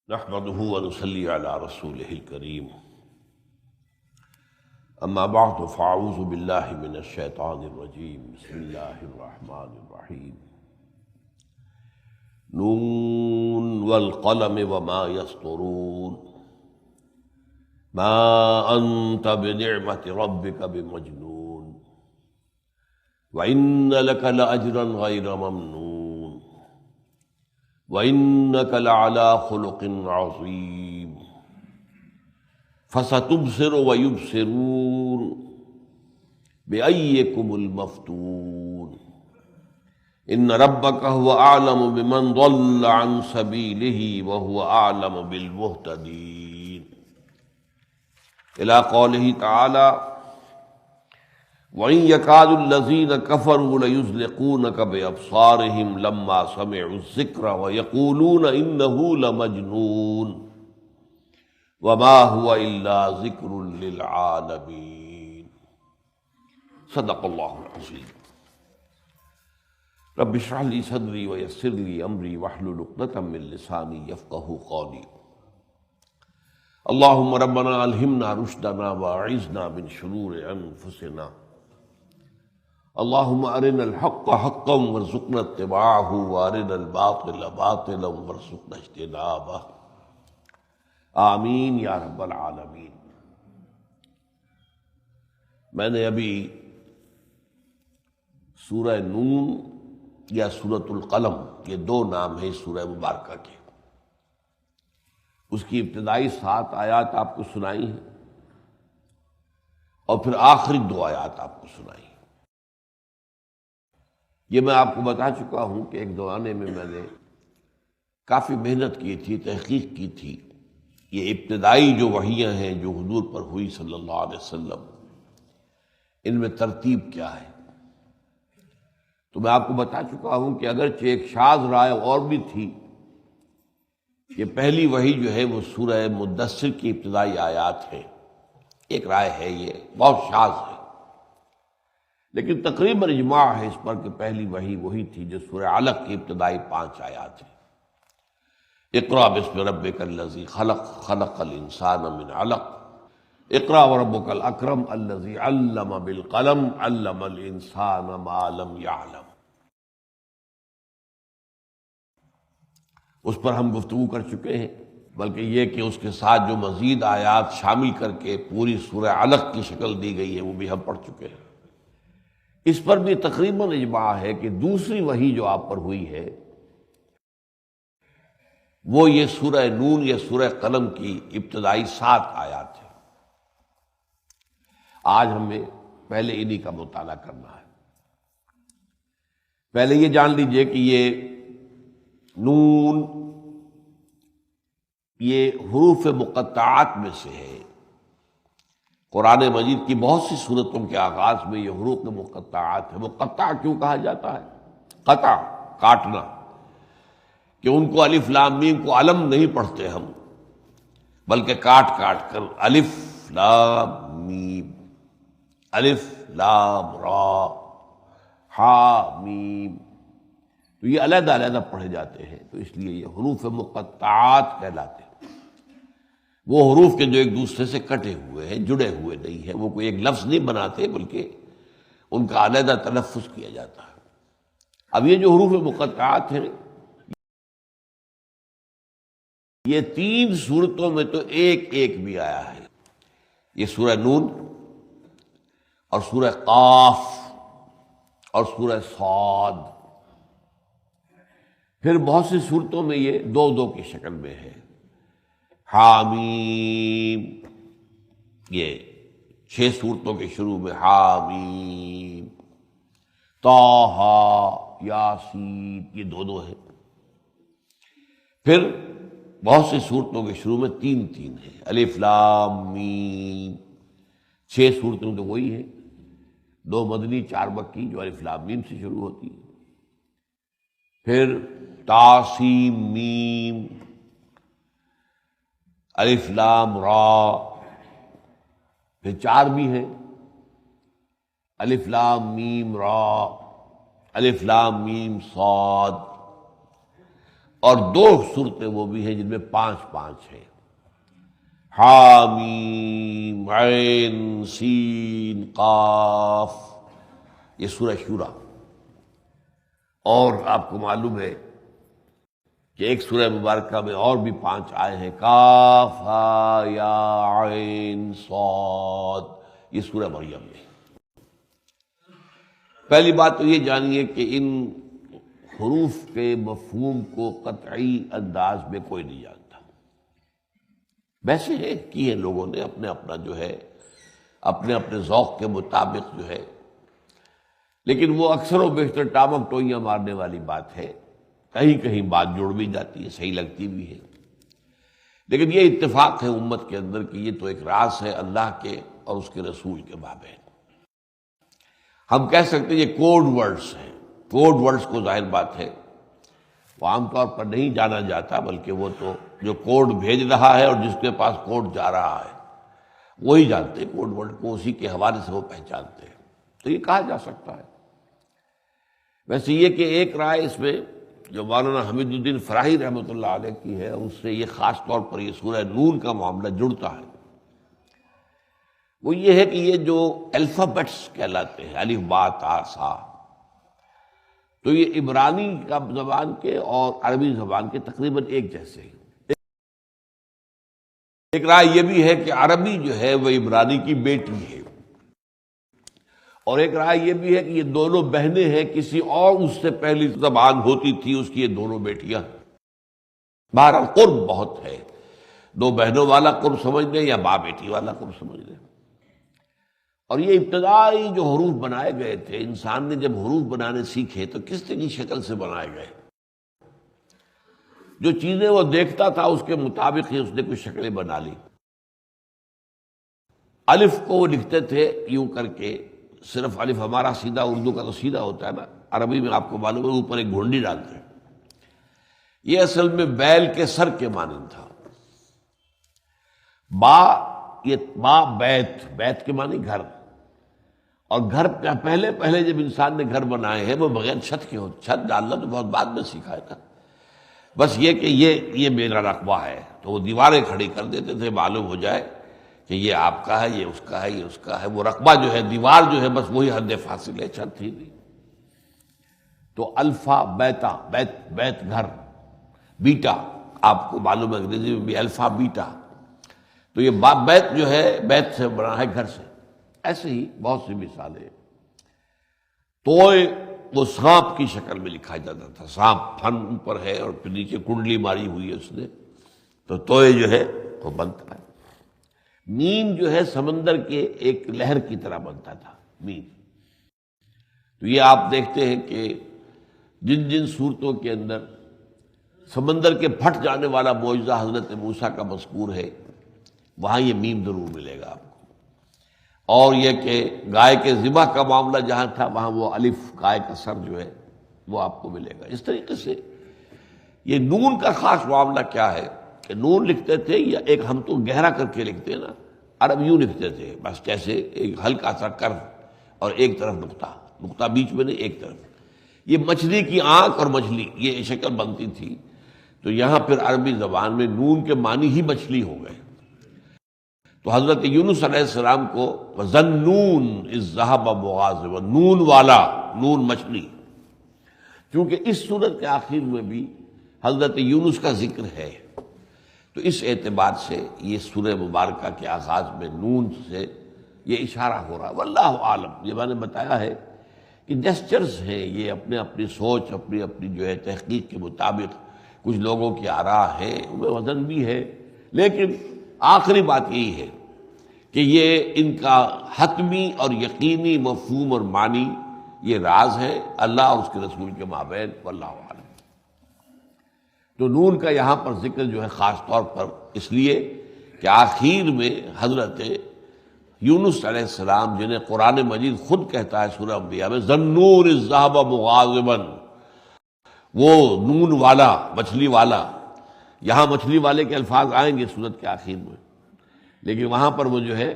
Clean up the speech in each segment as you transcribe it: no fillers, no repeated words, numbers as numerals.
نحمده ونصلي على رسوله الكريم اما بعد فاعوذ بالله من الشيطان الرجيم بسم الله الرحمن الرحيم نون والقلم وما يسطرون ما انت بنعمة ربك بمجنون وان لك لاجرا غير ممنون وَإِنَّكَ لَعَلَىٰ خُلُقٍ عَظِيمٍ فَسَتُبْصِرُ وَيُبْصِرُونَ بِأَيِّكُمُ الْمَفْتُونُ إِنَّ رَبَّكَ هُوَ أَعْلَمُ بِمَنْ ضَلَّ عَنْ سَبِيلِهِ وَهُوَ أَعْلَمُ بِالْمُهْتَدِينَ إلى قوله تعالى وَإِنْ يَكَادُ الَّذِينَ كَفَرُوا لَيُزْلِقُونَكَ بِأَبْصَارِهِمْ لَمَّا سَمِعُوا الذِّكْرَ وَيَقُولُونَ إِنَّهُ لَمَجْنُونٌ وَمَا هُوَ إِلَّا ذِكْرٌ لِلْعَالَمِينَ صدق اللہ العظیم۔ رب اشرح لي صدری ويسر لي أمری واحلل عقدۃ من لسانی یفقہوا قولی۔ اللہم ربنا الہمنا رشدنا واعذنا من شرور انفسنا، اللہم ارنا الحق حقا وارزقنا اتباعہ وارنا الباطل باطلا وارزقنا اجتنابہ، آمین یا رب العالمین۔ میں نے ابھی سورہ نون یا سورۃ القلم، یہ دو نام ہیں سورہ مبارکہ کے، اس کی ابتدائی 7 آیات آپ کو سنائی ہیں اور پھر آخری 2 آیات آپ کو سنائی ہیں۔ یہ میں آپ کو بتا چکا ہوں کہ ایک زمانے میں نے کافی محنت کی تھی، تحقیق کی تھی، یہ ابتدائی جو وحیاں ہیں جو حضور پر ہوئی صلی اللہ علیہ وسلم، ان میں ترتیب کیا ہے۔ تو میں آپ کو بتا چکا ہوں کہ اگرچہ ایک شاذ رائے اور بھی تھی کہ پہلی وحی جو ہے وہ سورہ مدثر کی ابتدائی آیات ہے، ایک رائے ہے، یہ بہت شاذ ہے، لیکن تقریباً اجماع ہے اس پر کہ پہلی وحی وہی تھی جو سورہ علق کی ابتدائی 5 آیات ہیں۔ اقرأ باسم ربک الذی خلق، خلق الانسان من علق، اقرأ وربک الاکرم الذی علم بالقلم، علم الانسان ما لم یعلم۔ اس پر ہم گفتگو کر چکے ہیں، بلکہ یہ کہ اس کے ساتھ جو مزید آیات شامل کر کے پوری سورہ علق کی شکل دی گئی ہے وہ بھی ہم پڑھ چکے ہیں۔ اس پر بھی تقریباً اجماع ہے کہ دوسری وحی جو آپ پر ہوئی ہے وہ یہ سورہ نون یا سورہ قلم کی ابتدائی 7 آیات ہے۔ آج ہمیں پہلے انہی کا مطالعہ کرنا ہے۔ پہلے یہ جان لیجئے کہ یہ نون یہ حروف مقطعات میں سے ہے۔ قرآن مجید کی بہت سی سورتوں کے آغاز میں یہ حروف مقطعات ہے۔ مقطع کیوں کہا جاتا ہے؟ قطع، کاٹنا، کہ ان کو الف لام میم کو علم نہیں پڑھتے ہم، بلکہ کاٹ کاٹ کر الف لام میم، الف لام را، ہا میم، تو یہ علیحدہ علیحدہ پڑھے جاتے ہیں، تو اس لیے یہ حروف مقطعات کہلاتے ہیں۔ وہ حروف کے جو ایک دوسرے سے کٹے ہوئے ہیں، جڑے ہوئے نہیں ہیں، وہ کوئی ایک لفظ نہیں بناتے بلکہ ان کا علیحدہ تلفظ کیا جاتا ہے۔ اب یہ جو حروف مقطعات ہیں یہ 3 صورتوں میں تو ایک ایک بھی آیا ہے۔ یہ سورہ نون اور سورہ قاف اور سورہ صاد، پھر بہت سی صورتوں میں یہ 2 کی شکل میں ہے۔ حامیم، یہ 6 صورتوں کے شروع میں حامیم، طٰہٰ، یاسین، یہ 2 ہیں۔ پھر بہت سی صورتوں کے شروع میں 3 ہیں، الف لام میم، 6 صورتوں تو وہی ہیں، 2 مدنی 4 مکی جو الف لام میم سے شروع ہوتی ہے۔ پھر تاسیم میم، الف لام را، پھر 4 بھی ہیں، الف لام میم را، الف لام میم صاد، اور دو صورتیں وہ بھی ہیں جن میں 5 ہیں، حامیم عین سین قاف، یہ سورہ شورا۔ اور آپ کو معلوم ہے کہ ایک سورہ مبارکہ میں اور بھی 5 آئے ہیں، کاف ہا یا عین صاد، یہ سورہ مریم میں۔ پہلی بات تو یہ جانیے کہ ان حروف کے مفہوم کو قطعی انداز میں کوئی نہیں جانتا۔ ویسے ہے کی ہے لوگوں نے اپنے اپنا جو ہے اپنے اپنے ذوق کے مطابق جو ہے، لیکن وہ اکثر و بیشتر ٹامک ٹوئیاں مارنے والی بات ہے، کہیں کہیں بات جڑ بھی جاتی ہے، صحیح لگتی بھی ہے، لیکن یہ اتفاق ہے امت کے اندر کہ یہ تو ایک راز ہے اللہ کے اور اس کے رسول کے مابین۔ ہم کہہ سکتے ہیں یہ کوڈ ورڈز ہیں، کوڈ ورڈز کو ظاہر بات ہے وہ عام طور پر نہیں جانا جاتا، بلکہ وہ تو جو کوڈ بھیج رہا ہے اور جس کے پاس کوڈ جا رہا ہے وہی جانتے ہیں کوڈ ورڈ کو، اسی کے حوالے سے وہ پہچانتے ہیں، تو یہ کہا جا سکتا ہے۔ ویسے یہ کہ ایک رائے اس میں جو مولانا حمید الدین فراہی رحمۃ اللہ علیہ کی ہے، اس سے یہ خاص طور پر یہ سورہ نون کا معاملہ جڑتا ہے، وہ یہ ہے کہ یہ جو الفابیٹس کہلاتے ہیں الف با تا سا، تو یہ عبرانی کا زبان کے اور عربی زبان کے تقریباً ایک جیسے ہیں۔ ایک رائے یہ بھی ہے کہ عربی جو ہے وہ عبرانی کی بیٹی ہے، اور ایک رائے یہ بھی ہے کہ یہ دونوں بہنیں ہیں، کسی اور اس سے پہلی زبان ہوتی تھی اس کی یہ دونوں بیٹیاں۔ بہرحال قرب بہت ہے، دو بہنوں والا قرب سمجھ لیں یا باپ بیٹی والا قرب سمجھ لیں۔ اور یہ ابتدائی جو حروف بنائے گئے تھے، انسان نے جب حروف بنانے سیکھے تو کس طرح کی شکل سے بنائے گئے؟ جو چیزیں وہ دیکھتا تھا اس کے مطابق ہی اس نے کچھ شکلیں بنا لی۔ الف کو وہ لکھتے تھے یوں کر کے، صرف الف ہمارا سیدھا اردو کا تو سیدھا ہوتا ہے نا، عربی میں آپ کو معلوم ہے اوپر ایک گھونڈی ڈالتے ہیں، یہ اصل میں بیل کے سر کے مانند تھا۔ با، یہ با بیت، بیت کے معنی گھر، اور گھر پہلے جب انسان نے گھر بنائے ہیں وہ بغیر چھت کے ہو، چھت ڈالنا تو بہت بعد میں سیکھا ہے نا، بس یہ کہ یہ میرا رقبہ ہے، تو وہ دیواریں کھڑی کر دیتے تھے، معلوم ہو جائے کہ یہ آپ کا ہے، یہ اس کا ہے، یہ اس کا ہے، وہ رقبہ جو ہے دیوار جو ہے بس وہی حد فاصل ہے، چھت تھی نہیں۔ تو الفا بیتا، بیت گھر، بیٹا آپ کو معلوم ہے انگریزی میں بھی الفا بیٹا، تو یہ بیت جو ہے بیت سے بنا ہے گھر سے۔ ایسے ہی بہت سی مثالیں۔ توئے وہ سانپ کی شکل میں لکھا جاتا تھا، سانپ پھن اوپر ہے اور پھر نیچے کنڈلی ماری ہوئی ہے اس نے، تو توئے جو ہے وہ بنتا ہے۔ میم جو ہے سمندر کے ایک لہر کی طرح بنتا تھا میم۔ تو یہ آپ دیکھتے ہیں کہ جن جن صورتوں کے اندر سمندر کے پھٹ جانے والا معجزہ حضرت موسیٰ کا مذکور ہے وہاں یہ میم ضرور ملے گا آپ کو، اور یہ کہ گائے کے ذبح کا معاملہ جہاں تھا وہاں وہ الف، گائے کا سر جو ہے وہ آپ کو ملے گا۔ اس طریقے سے یہ نون کا خاص معاملہ کیا ہے کہ نون لکھتے تھے یا ایک ہم تو گہرا کر کے لکھتے ہیں نا، عرب یوں لکھتے تھے بس جیسے ایک ہلکا سا کرو اور ایک طرف نقطہ بیچ میں نہیں، ایک طرف۔ یہ مچھلی کی آنکھ اور مچھلی یہ شکل بنتی تھی، تو یہاں پھر عربی زبان میں نون کے معنی ہی مچھلی ہو گئے۔ تو حضرت یونس علیہ السلام کو وَظَنُّونَ إِذْ ذَهَبَ مُغَاضِبًا، نون والا، نون مچھلی، کیونکہ اس سورت کے آخر میں بھی حضرت یونس کا ذکر ہے، تو اس اعتبار سے یہ سورہ مبارکہ کے آغاز میں نون سے یہ اشارہ ہو رہا ہے۔ واللہ عالم، یہ میں نے بتایا ہے کہ جسچرز ہیں، یہ اپنی سوچ، اپنی جو ہے تحقیق کے مطابق کچھ لوگوں کی آراء ہے، ان میں وزن بھی ہے، لیکن آخری بات یہی ہے کہ یہ ان کا حتمی اور یقینی مفہوم اور معنی یہ راز ہے اللہ اور اس کے رسول کے مابین، واللہ عالم۔ تو نون کا یہاں پر ذکر جو ہے خاص طور پر اس لیے کہ آخر میں حضرت یونس علیہ السلام، جنہیں قرآن مجید خود کہتا ہے سورہ انبیاء میں ذَنُّونَ إِذْ ذَهَبَ مُغَاضِبًا، وہ نون والا، مچھلی والا، یہاں مچھلی والے کے الفاظ آئیں گے سورت کے آخر میں، لیکن وہاں پر وہ جو ہے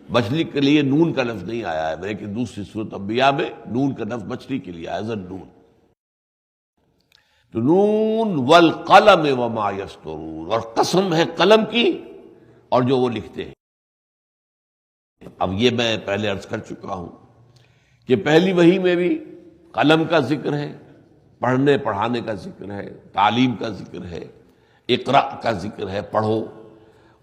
مچھلی کے لیے نون کا لفظ نہیں آیا ہے، لیکن دوسری سورت انبیاء میں نون کا لفظ مچھلی کے لیے آیا، ذَنُّونَ۔ تو نون والقلم وما یسطرون، اور قسم ہے قلم کی اور جو وہ لکھتے ہیں۔ اب یہ میں پہلے عرض کر چکا ہوں کہ پہلی وحی میں بھی قلم کا ذکر ہے، پڑھنے پڑھانے کا ذکر ہے، تعلیم کا ذکر ہے، اقرا کا ذکر ہے، پڑھو،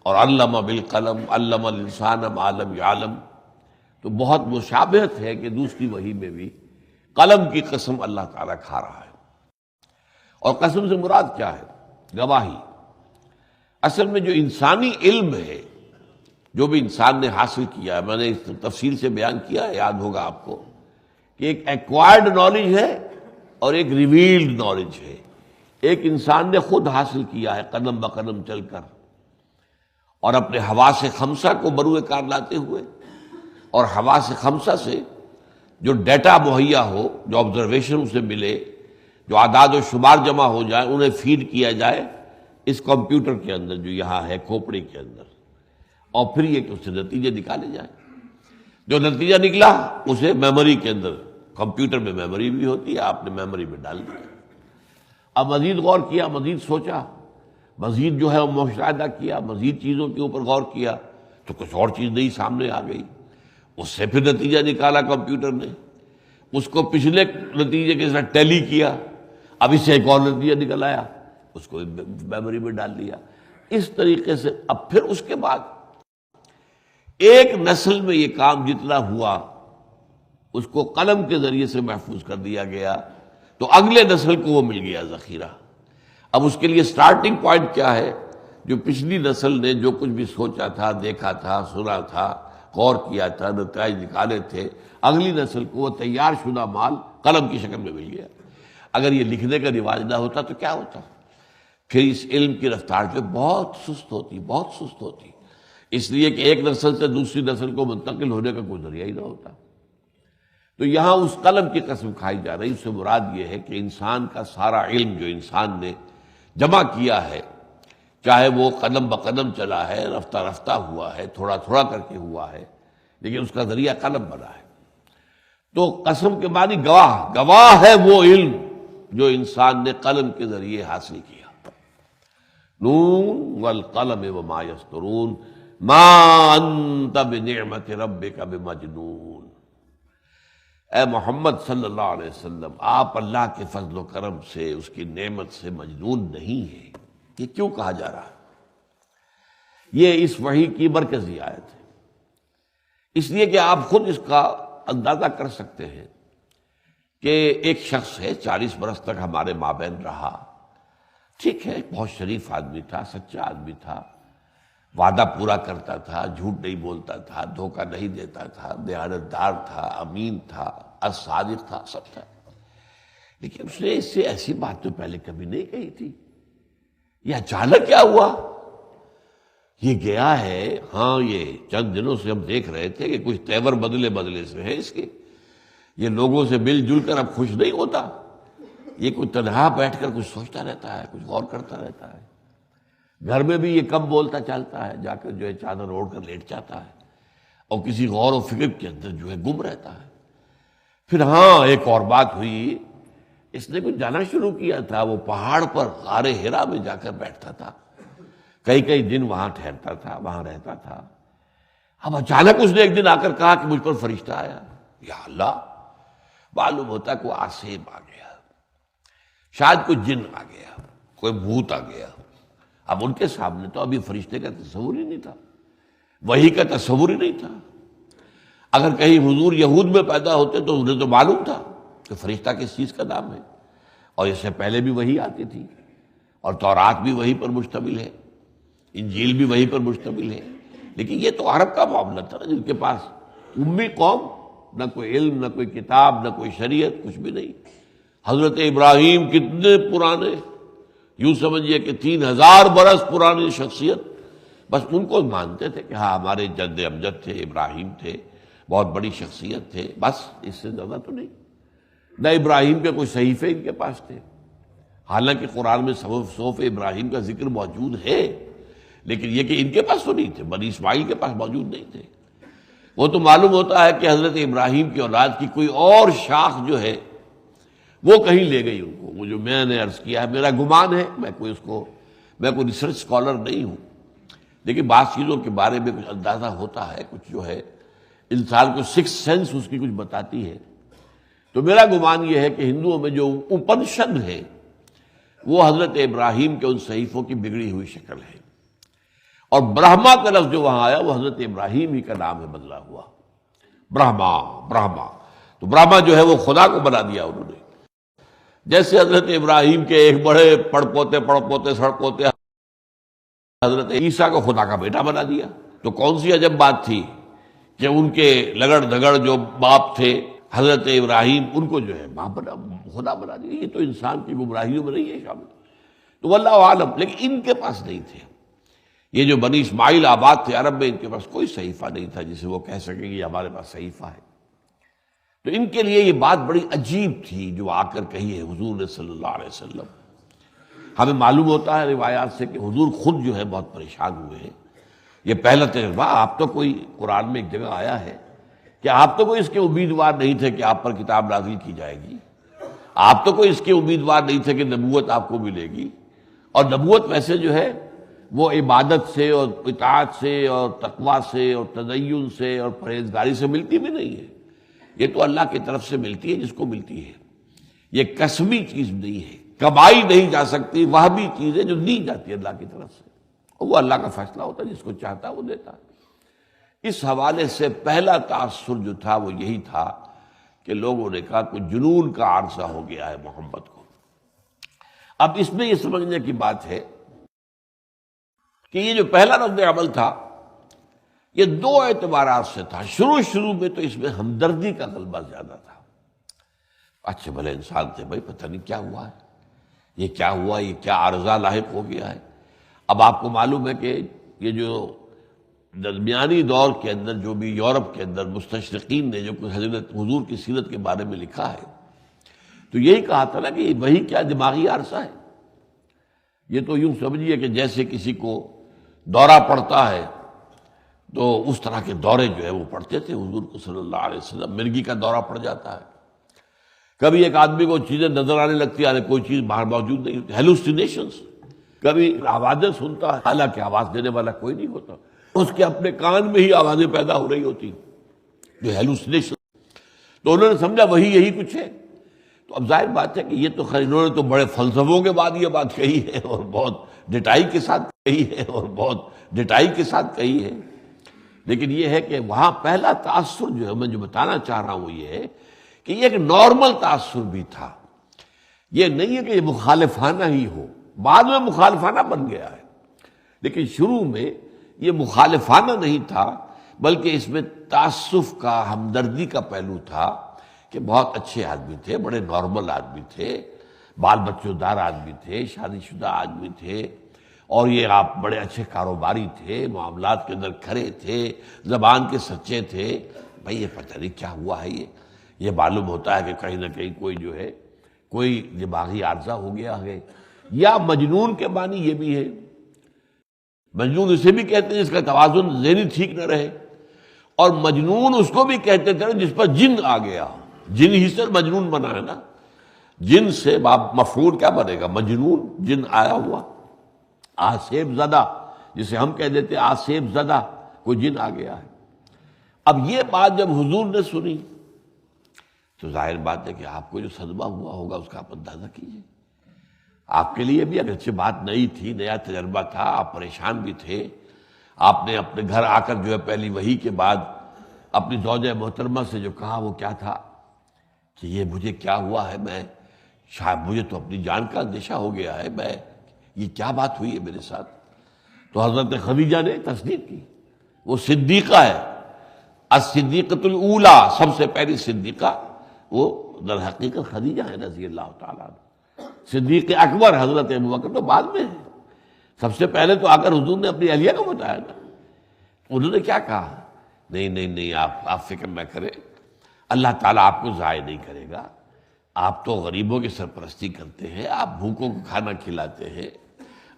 اور علم بالقلم علم الانسان ما لم یعلم۔ تو بہت مشابہت ہے کہ دوسری وحی میں بھی قلم کی قسم اللہ تعالیٰ کھا رہا ہے۔ اور قسم سے مراد کیا ہے؟ گواہی۔ اصل میں جو انسانی علم ہے، جو بھی انسان نے حاصل کیا ہے، میں نے اس تفصیل سے بیان کیا ہے، یاد ہوگا آپ کو، کہ ایک ایکوائرڈ نالج ہے اور ایک ریویلڈ نالج ہے۔ ایک انسان نے خود حاصل کیا ہے قدم بقدم چل کر، اور اپنے حواس خمسہ کو بروئے کار لاتے ہوئے، اور حواس خمسہ سے جو ڈیٹا مہیا ہو، جو آبزرویشن اسے ملے، جو اعداد و شمار جمع ہو جائے، انہیں فیڈ کیا جائے اس کمپیوٹر کے اندر جو یہاں ہے کھوپڑی کے اندر، اور پھر یہ کہ اس سے نتیجے نکالے جائیں۔ جو نتیجہ نکلا اسے میموری کے اندر، کمپیوٹر میں میموری بھی ہوتی ہے، آپ نے میموری میں ڈال دیا۔ اب مزید غور کیا، مزید سوچا، مزید جو ہے وہ مشاہدہ کیا، مزید چیزوں کے اوپر غور کیا، تو کچھ اور چیز نئی سامنے آ گئی، اس سے پھر نتیجہ نکالا کمپیوٹر نے، اس کو پچھلے نتیجے کے ساتھ ٹیلی کیا، اب اس سے ایک اور نتیجہ نکل آیا، اس کو میموری میں ڈال دیا۔ اس طریقے سے اب پھر اس کے بعد ایک نسل میں یہ کام جتنا ہوا اس کو قلم کے ذریعے سے محفوظ کر دیا گیا، تو اگلے نسل کو وہ مل گیا ذخیرہ۔ اب اس کے لیے سٹارٹنگ پوائنٹ کیا ہے؟ جو پچھلی نسل نے جو کچھ بھی سوچا تھا، دیکھا تھا، سنا تھا، غور کیا تھا، نتائج نکالے تھے، اگلی نسل کو وہ تیار شدہ مال قلم کی شکل میں مل گیا۔ اگر یہ لکھنے کا رواج نہ ہوتا تو کیا ہوتا؟ پھر اس علم کی رفتار جو بہت سست ہوتی، بہت سست ہوتی، اس لیے کہ ایک نسل سے دوسری نسل کو منتقل ہونے کا کوئی ذریعہ ہی نہ ہوتا۔ تو یہاں اس قلم کی قسم کھائی جا رہی، اس سے مراد یہ ہے کہ انسان کا سارا علم جو انسان نے جمع کیا ہے، چاہے وہ قدم بقدم چلا ہے، رفتہ رفتہ ہوا ہے، تھوڑا تھوڑا کر کے ہوا ہے، لیکن اس کا ذریعہ قلم بنا ہے۔ تو قسم کے معنی گواہ، گواہ ہے وہ علم جو انسان نے قلم کے ذریعے حاصل کیا۔ نون والقلم وما یسطرون ما انت بنعمت ربک بمجنون۔ اے محمد صلی اللہ علیہ وسلم، آپ اللہ کے فضل و کرم سے، اس کی نعمت سے مجنون نہیں ہیں۔ یہ کیوں کہا جا رہا ہے؟ یہ اس وحی کی مرکزی آیت ہے، اس لیے کہ آپ خود اس کا اندازہ کر سکتے ہیں کہ ایک شخص ہے، 40 برس تک ہمارے مابین رہا، ٹھیک ہے، بہت شریف آدمی تھا، سچا آدمی تھا، وعدہ پورا کرتا تھا، جھوٹ نہیں بولتا تھا، دھوکہ نہیں دیتا تھا، دیانت دار تھا، امین تھا، الصادق تھا، سب تھا، لیکن اس نے اس سے ایسی بات تو پہلے کبھی نہیں کہی تھی۔ یہ اچانک کیا ہوا؟ یہ گیا ہے، ہاں یہ چند دنوں سے ہم دیکھ رہے تھے کہ کچھ تیور بدلے سے ہیں اس کے، یہ لوگوں سے مل جل کر اب خوش نہیں ہوتا، یہ کوئی تنہا بیٹھ کر کچھ سوچتا رہتا ہے، کچھ غور کرتا رہتا ہے، گھر میں بھی یہ کم بولتا چلتا ہے، جا کر جو ہے چادر اوڑھ کر لیٹ جاتا ہے، اور کسی غور و فکر کے اندر جو ہے گم رہتا ہے۔ پھر ہاں ایک اور بات ہوئی، اس نے کچھ جانا شروع کیا تھا، وہ پہاڑ پر غار حرا میں جا کر بیٹھتا تھا، کئی دن وہاں ٹھہرتا تھا، وہاں رہتا تھا۔ اب اچانک اس نے ایک دن آ کر کہا کہ مجھ پر فرشتہ آیا، یا اللہ، معلوم ہوتا کہ وہ آسیب آ گیا، شاید کوئی جن آ گیا، کوئی بھوت آ گیا۔ اب ان کے سامنے تو ابھی فرشتے کا تصور ہی نہیں تھا، وحی کا تصور ہی نہیں تھا۔ اگر کہیں حضور یہود میں پیدا ہوتے تو انہیں تو معلوم تھا کہ فرشتہ کس چیز کا نام ہے، اور اس سے پہلے بھی وحی آتی تھی، اور تورات بھی وحی پر مشتمل ہے، انجیل بھی وحی پر مشتمل ہے، لیکن یہ تو عرب کا معاملہ تھا جن کے پاس امی قوم، نہ کوئی علم، نہ کوئی کتاب، نہ کوئی شریعت، کچھ بھی نہیں۔ حضرت ابراہیم کتنے پرانے، یوں سمجھیے کہ 3000 برس پرانی شخصیت، بس ان کو مانتے تھے کہ ہاں ہمارے جد امجد تھے، ابراہیم تھے، بہت بڑی شخصیت تھے، بس اس سے زیادہ تو نہیں۔ نہ ابراہیم کے کوئی صحیفے ان کے پاس تھے، حالانکہ قرآن میں صحف ابراہیم کا ذکر موجود ہے، لیکن یہ کہ ان کے پاس تو نہیں تھے، بنی اسماعیل کے پاس موجود نہیں تھے۔ وہ تو معلوم ہوتا ہے کہ حضرت ابراہیم کی اولاد کی کوئی اور شاخ جو ہے وہ کہیں لے گئی ان کو. وہ جو میں نے عرض کیا ہے میرا گمان ہے، میں کوئی ریسرچ اسکالر نہیں ہوں، لیکن بعض چیزوں کے بارے میں کچھ اندازہ ہوتا ہے، کچھ جو ہے انسان کو سکس سینس اس کی کچھ بتاتی ہے. تو میرا گمان یہ ہے کہ ہندوؤں میں جو اپنشد ہے وہ حضرت ابراہیم کے ان صحیفوں کی بگڑی ہوئی شکل ہے، اور برہما کا لفظ جو وہاں آیا وہ حضرت ابراہیم ہی کا نام ہے بدلا ہوا. برہما تو برہما جو ہے وہ خدا کو بنا دیا انہوں نے. جیسے حضرت ابراہیم کے ایک بڑے پڑپوتے سڑپوتے حضرت عیسیٰ کو خدا کا بیٹا بنا دیا. تو کون سی عجب بات تھی کہ ان کے لگڑ دھگڑ جو باپ تھے حضرت ابراہیم، ان کو جو ہے خدا بنا دیا. یہ تو انسان کی گمراہیوں میں نہیں ہے شامل. تو واللہ عالم، لیکن ان کے پاس نہیں تھے. یہ جو بنی اسماعیل آباد تھے عرب میں، ان کے پاس کوئی صحیفہ نہیں تھا جسے وہ کہہ سکیں کہ ہمارے پاس صحیفہ ہے. تو ان کے لیے یہ بات بڑی عجیب تھی جو آ کر کہی ہے حضور نے صلی اللہ علیہ وسلم. ہمیں معلوم ہوتا ہے روایات سے کہ حضور خود جو ہے بہت پریشان ہوئے ہیں. یہ پہلا تجربہ. آپ تو کوئی قرآن میں ایک جگہ آیا ہے کہ آپ تو کوئی اس کے امیدوار نہیں تھے کہ آپ پر کتاب نازل کی جائے گی، آپ تو کوئی اس کے امیدوار نہیں تھے کہ نبوت آپ کو ملے گی. اور نبوت ویسے جو ہے وہ عبادت سے اور اطاعت سے اور تقوی سے اور تدین سے اور پرہیزگاری سے ملتی بھی نہیں ہے. یہ تو اللہ کی طرف سے ملتی ہے جس کو ملتی ہے. یہ کسبی چیز نہیں ہے، کمائی نہیں جا سکتی. وہ بھی چیز ہے جو دی جاتی ہے اللہ کی طرف سے، اور وہ اللہ کا فیصلہ ہوتا ہے، جس کو چاہتا ہے وہ دیتا ہے. اس حوالے سے پہلا تاثر جو تھا وہ یہی تھا کہ لوگوں نے کہا کہ جنون کا عارضہ ہو گیا ہے محمد کو. اب اس میں یہ سمجھنے کی بات ہے کہ یہ جو پہلا رد عمل تھا یہ دو اعتبارات سے تھا. شروع میں تو اس میں ہمدردی کا غلبہ زیادہ تھا. اچھے بھلے انسان تھے بھائی، پتہ نہیں کیا ہوا ہے، یہ کیا ہوا، یہ کیا عارضہ لاحق ہو گیا ہے. اب آپ کو معلوم ہے کہ یہ جو درمیانی دور کے اندر جو بھی یورپ کے اندر مستشرقین نے جو کچھ حضرت حضور کی سیرت کے بارے میں لکھا ہے تو یہی کہا تھا نا کہ وہی کیا دماغی عارضہ ہے. یہ تو یوں سمجھیے کہ جیسے کسی کو دورہ پڑتا ہے تو اس طرح کے دورے جو ہے وہ پڑتے تھے حضور کو صلی اللہ علیہ وسلم. مرگی کا دورہ پڑ جاتا ہے، کبھی ایک آدمی کو چیزیں نظر آنے لگتی ہیں، کوئی چیز باہر موجود نہیں ہوتی، ہیلوسینیشنز. کبھی آوازیں سنتا ہے حالانکہ آواز دینے والا کوئی نہیں ہوتا، اس کے اپنے کان میں ہی آوازیں پیدا ہو رہی ہوتی جو ہیلوسینیشن. تو انہوں نے سمجھا وہی یہی کچھ ہے. تو اب ظاہر بات ہے کہ یہ تو خیر انہوں نے تو بڑے فلسفوں کے بعد یہ بات کہی ہے اور بہت ڈٹائی کے ساتھ کہی ہے. لیکن یہ ہے کہ وہاں پہلا تاثر جو ہے میں جو بتانا چاہ رہا ہوں وہ یہ ہے کہ یہ ایک نارمل تاثر بھی تھا. یہ نہیں ہے کہ یہ مخالفانہ ہی ہو، بعد میں مخالفانہ بن گیا ہے، لیکن شروع میں یہ مخالفانہ نہیں تھا بلکہ اس میں تعصف کا، ہمدردی کا پہلو تھا کہ بہت اچھے آدمی تھے، بڑے نارمل آدمی تھے، بال بچوں دار آدمی تھے، شادی شدہ آدمی تھے، اور یہ آپ بڑے اچھے کاروباری تھے، معاملات کے اندر کھڑے تھے، زبان کے سچے تھے. بھائی یہ پتہ نہیں کیا ہوا ہے. یہ معلوم ہوتا ہے کہ کہیں نہ کہیں کوئی جو ہے کوئی دماغی عارضہ ہو گیا ہے. یا مجنون کے معنی یہ بھی ہے، مجنون اسے بھی کہتے ہیں جس کا توازن ذہنی ٹھیک نہ رہے، اور مجنون اس کو بھی کہتے تھے جس پر جن آ گیا. جن ہی سے مجنون بنا ہے نا، جن سے مفعول کیا بنے گا؟ مجنون، جن آیا ہوا. آسیب زدہ جسے ہم کہہ دیتے آسیب زدہ، کوئی جن آ گیا ہے. اب یہ بات جب حضور نے سنی تو ظاہر بات ہے کہ آپ کو جو صدمہ ہوا ہوگا اس کا آپ اندازہ کیجیے. آپ کے لیے بھی اگرچہ بات نئی تھی، نیا تجربہ تھا، آپ پریشان بھی تھے. آپ نے اپنے گھر آ کر جو ہے پہلی وحی کے بعد اپنی زوجہ محترمہ سے جو کہا وہ کیا تھا کہ یہ مجھے کیا ہوا ہے، میں شاید مجھے تو اپنی جان کا اندیشہ ہو گیا ہے، میں یہ کیا بات ہوئی ہے میرے ساتھ. تو حضرت خدیجہ نے تصدیق کی. وہ صدیقہ ہے، الصدیقۃ الاولی، سب سے پہلی صدیقہ وہ در حقیقت خدیجہ ہے رضی اللہ تعالیٰ عنہ. صدیق اکبر حضرت ابوبکر تو بعد میں ہے. سب سے پہلے تو آ کر حضور نے اپنی اہلیہ کو بتایا تھا. انہوں نے کیا کہا؟ نہیں آپ فکر نہ کریں، اللہ تعالیٰ آپ کو ضائع نہیں کرے گا. آپ تو غریبوں کی سرپرستی کرتے ہیں، آپ بھوکوں کو کھانا کھلاتے ہیں،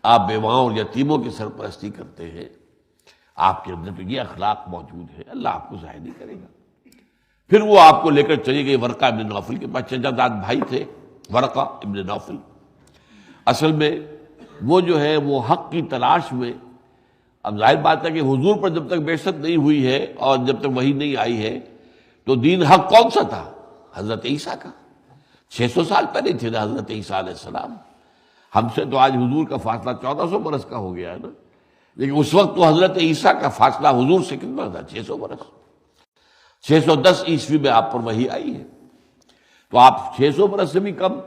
آپ بیواؤں اور یتیموں کی سرپرستی کرتے ہیں، آپ کے اندر تو یہ اخلاق موجود ہے، اللہ آپ کو ضائع نہیں کرے گا. پھر وہ آپ کو لے کر چلی گئی ورقہ بن نوفل کے پاس. چچا داد بھائی تھے ورقہ ابن نوفل اصل میں وہ جو ہے وہ حق کی تلاش میں، اب ظاہر بات ہے کہ حضور پر جب تک بعثت نہیں ہوئی ہے اور جب تک وحی نہیں آئی ہے تو دین حق کون سا تھا؟ حضرت عیسیٰ کا. 600 سال پہلے تھے نا حضرت عیسیٰ علیہ السلام. ہم سے تو آج حضور کا فاصلہ 1400 برس کا ہو گیا ہے نا، لیکن اس وقت تو حضرت عیسیٰ کا فاصلہ حضور سے کتنا تھا؟ 600 برس. 610 عیسوی میں آپ پر وحی آئی ہے، تو آپ 600 برس سے بھی کم،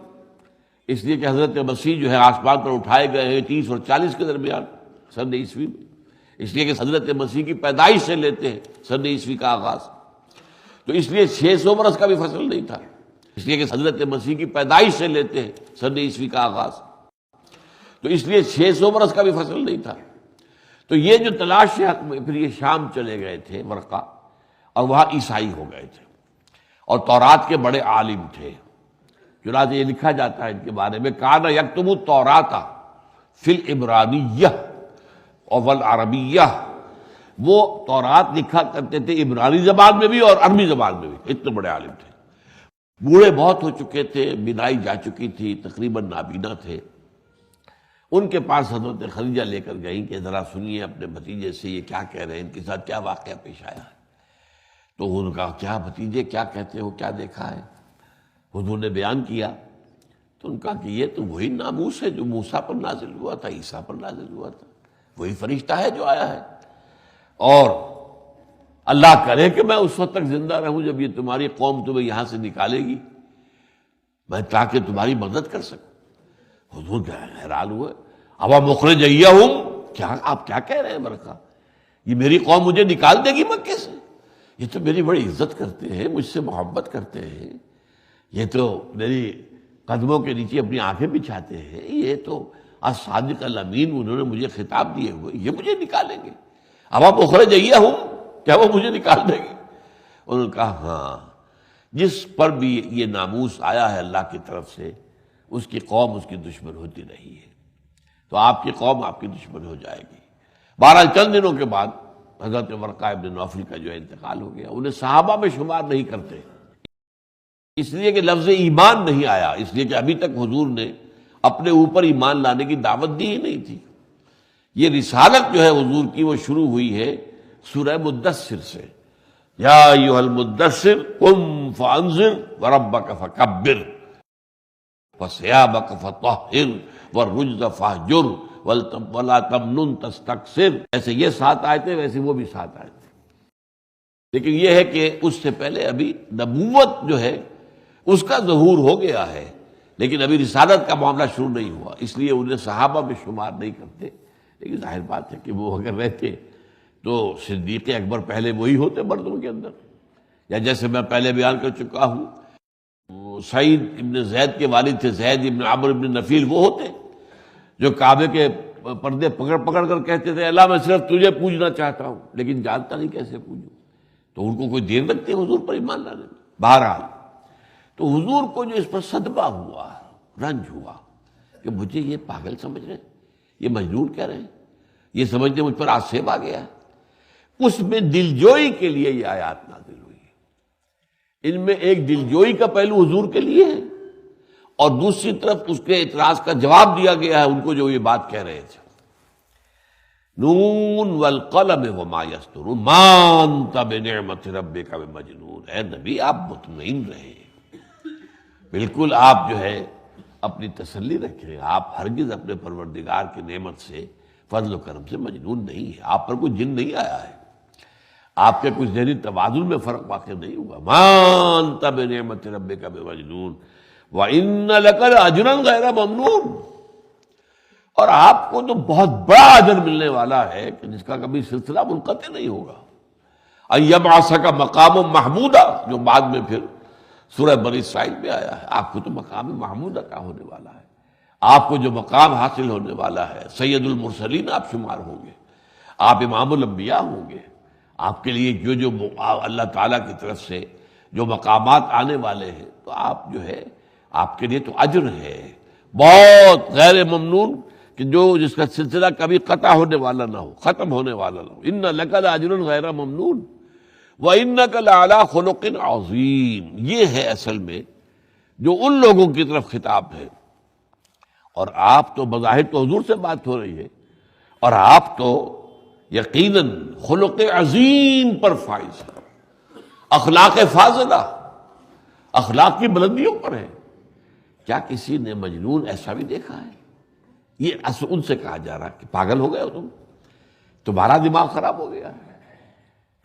اس لیے کہ حضرت مسیح جو ہے آسمان پر اٹھائے گئے ہیں 30 اور 40 کے درمیان سن عیسوی میں، اس لیے کہ حضرت مسیح کی پیدائش سے لیتے ہیں سن عیسوی کا آغاز. تو اس لیے 600 برس کا بھی فصل نہیں تھا، اس لیے کہ حضرت مسیح کی پیدائش سے لیتے ہیں سن عیسوی کا آغاز. تو اس لیے 600 برس کا بھی فصل نہیں تھا. تو یہ جو تلاش حق میں پھر یہ شام چلے گئے تھے ورقہ، اور وہاں عیسائی ہو گئے تھے اور تورات کے بڑے عالم تھے. چنانچہ یہ لکھا جاتا ہے ان کے بارے میں کان یکتب التوراۃ فی العبرانیہ والعربیہ، وہ تورات لکھا کرتے تھے عبرانی زبان میں بھی اور عربی زبان میں بھی. اتنے بڑے عالم تھے. بوڑھے بہت ہو چکے تھے، بینائی جا چکی تھی، تقریباً نابینا تھے. ان کے پاس حضرت خدیجہ لے کر گئیں کہ ذرا سنیے اپنے بھتیجے سے یہ کیا کہہ رہے ہیں، ان کے ساتھ کیا واقعہ پیش آیا ہے. تو انہوں نے کہا کیا بھتیجے کیا کہتے ہو، کیا دیکھا ہے؟ حضور نے بیان کیا تو ان کا کہ یہ تو وہی ناموس ہے جو موسیٰ پر نازل ہوا تھا، عیسیٰ پر نازل ہوا تھا، وہی فرشتہ ہے جو آیا ہے، اور اللہ کرے کہ میں اس وقت تک زندہ رہوں جب یہ تمہاری قوم تمہیں یہاں سے نکالے گی، میں تاکہ تمہاری مدد کر سکوں. حضور حیران ہوئے. اب مخرجیہم، کیا آپ کیا کہہ رہے ہیں برکا، یہ میری قوم مجھے نکال دے گی مکے سے؟ یہ تو میری بڑی عزت کرتے ہیں، مجھ سے محبت کرتے ہیں، یہ تو میری قدموں کے نیچے اپنی آنکھیں بچھاتے ہیں، یہ تو الصادق الامین انہوں نے مجھے خطاب دیے ہوئے، یہ مجھے نکالیں گے؟ اب آپ مخرجیہم، کیا وہ مجھے نکال دیں گے؟ انہوں نے کہا ہاں، جس پر بھی یہ ناموس آیا ہے اللہ کی طرف سے اس کی قوم اس کی دشمن ہوتی رہی ہے، تو آپ کی قوم آپ کی دشمن ہو جائے گی. بہرحال چند دنوں کے بعد حضرت ورقہ ابن نوفل کا جو انتقال ہو گیا. انہیں صحابہ میں شمار نہیں کرتے، اس لیے کہ لفظ ایمان نہیں آیا، اس لیے کہ ابھی تک حضور نے اپنے اوپر ایمان لانے کی دعوت دی ہی نہیں تھی. یہ رسالت جو ہے حضور کی وہ شروع ہوئی ہے سورہ مدثر سے. یا ایھا المدثر قم فانذر وربک فکبر وثیابک فطہر والرجز فاہجر ولا تمنن تستکثر. ایسے یہ 7 آیتیں، ویسے وہ بھی 7 آیتیں. لیکن یہ ہے کہ اس سے پہلے ابھی نبوت جو ہے اس کا ظہور ہو گیا ہے، لیکن ابھی رسالت کا معاملہ شروع نہیں ہوا، اس لیے انہیں صحابہ میں شمار نہیں کرتے. لیکن ظاہر بات ہے کہ وہ اگر رہتے تو صدیق اکبر پہلے وہی ہوتے مردوں کے اندر. یا جیسے میں پہلے بیان کر چکا ہوں، سعید ابن زید کے والد تھے زید ابن عمرو ابن نفیل، وہ ہوتے جو کعبے کے پردے پکڑ پکڑ کر کہتے تھے اللہ میں صرف تجھے پوجنا چاہتا ہوں لیکن جانتا نہیں کیسے پوجوں. تو ان کو کوئی دیر لگتی ہے حضور پر ایمان لانے میں. بہرحال تو حضور کو جو اس پر صدمہ ہوا، رنج ہوا کہ مجھے یہ پاگل سمجھ رہے ہیں، یہ مجنون کہہ رہے ہیں، یہ سمجھتے مجھ پر آصف آ گیا ہے. اس میں دلجوئی کے لیے یہ آیات نازل ہوئی. ان میں ایک دلجوئی کا پہلو حضور کے لیے ہے، اور دوسری طرف اس کے اعتراض کا جواب دیا گیا ہے ان کو جو یہ بات کہہ رہے تھے. نون والقلم وما یسطرون ما انت بنعمت ربک بمجنون. اے نبی آپ مطمئن رہیں، بالکل آپ جو ہے اپنی تسلی رکھیں، آپ ہرگز اپنے پروردگار کی نعمت سے فضل و کرم سے مجنون نہیں ہے. آپ پر کوئی جن نہیں آیا ہے، آپ کے کچھ ذہنی توازن میں فرق واقع نہیں ہوا. ما انت بنعمت ربک بمجنون وَإِنَّ لَكَ لَأَجْرًا غَيْرَ مَمْنُونٍ. اور آپ کو تو بہت بڑا اجر ملنے والا ہے کہ جس کا کبھی سلسلہ منقطع نہیں ہوگا. أَن يَبْعَثَكَ مَقَامٌ مَحْمُودًا، جو بعد میں پھر سورہ بنی اسرائیل میں آیا ہے. آپ کو تو مقام محمودہ کا ہونے والا ہے، آپ کو جو مقام حاصل ہونے والا ہے، سید المرسلین آپ شمار ہوں گے، آپ امام الانبیاء ہوں گے. آپ کے لیے جو اللہ تعالیٰ کی طرف سے جو مقامات آنے والے ہیں، تو آپ جو ہے آپ کے لیے تو اجر ہے بہت غیر ممنون، کہ جس کا سلسلہ کبھی قطع ہونے والا نہ ہو، ختم ہونے والا نہ ہو. ان لک لاجر غیر ممنون وانک لعلی خلق عظیم. یہ ہے اصل میں جو ان لوگوں کی طرف خطاب ہے. اور آپ تو بظاہر تو حضور سے بات ہو رہی ہے، اور آپ تو یقیناً خلق عظیم پر فائز ہے، اخلاق فاضلہ، اخلاق کی بلندیوں پر ہے. کیا کسی نے مجنون ایسا بھی دیکھا ہے؟ یہ ان سے کہا جا رہا کہ پاگل ہو گئے ہو تم، تمہارا دماغ خراب ہو گیا ہے،